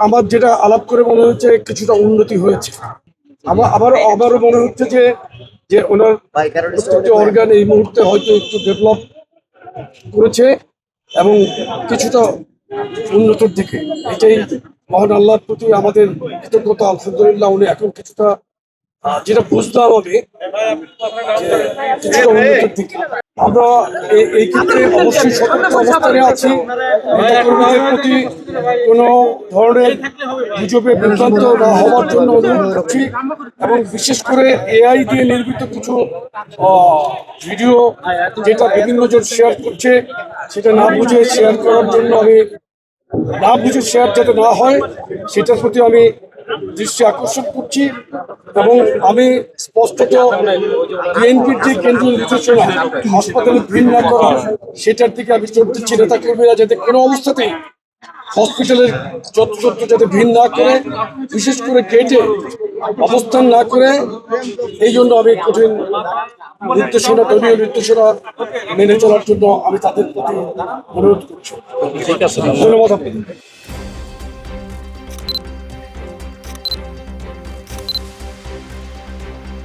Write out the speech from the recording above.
আমার যেটা আলাপ করে মনে হচ্ছে কিছুটা উন্নতি হয়েছে। আবারও মনে হচ্ছে যে ওনার প্রত্যেকটি অর্গান এই মুহূর্তে হয়তো একটু ডেভেলপ করেছে এবং কিছুটা উন্নতির দিকে। এটাই মহান আল্লাহর প্রতি আমাদের কৃতজ্ঞতা। আলহামদুলিল্লাহ উনি এখন কিছুটা যেটা বুঝলাম আমি কিছুটা উন্নতির দিকে। আমরা এই ক্ষেত্রে অবশ্যই সতর্ক অবস্থানে আছি। নেতাকর্মীদের প্রতি কোনো ধরনের গুজবে বিভ্রান্ত না হওয়ার জন্য অনুরোধ করছি এবং বিশেষ করে এআই দিয়ে নির্মিত কিছু ভিডিও যেটা বিভিন্ন জন শেয়ার করছে সেটা না বুঝে শেয়ার করার জন্য না বুঝে শেয়ার যাতে না হয় সেটার প্রতি আমি দৃষ্টি আকর্ষণ করছি। এবং আমি স্পষ্টত বিএনপির যে কেন্দ্রীয় নির্দেশনা হাসপাতালে ভিড় না করা সেটার দিকে আমি জোর দিচ্ছি। নেতা কর্মীরা যাতে কোনো অবস্থাতেই হসপিটালের যত্রতত্র যাতে ভিড় না করে, বিশেষ করে গেটে অবস্থান না করে, এই জন্য আমি কঠিন নির্দেশনা, দলীয় নির্দেশনা মেনে চলার জন্য আমি তাদের প্রতি অনুরোধ করছি। ধন্যবাদ আপনাদের।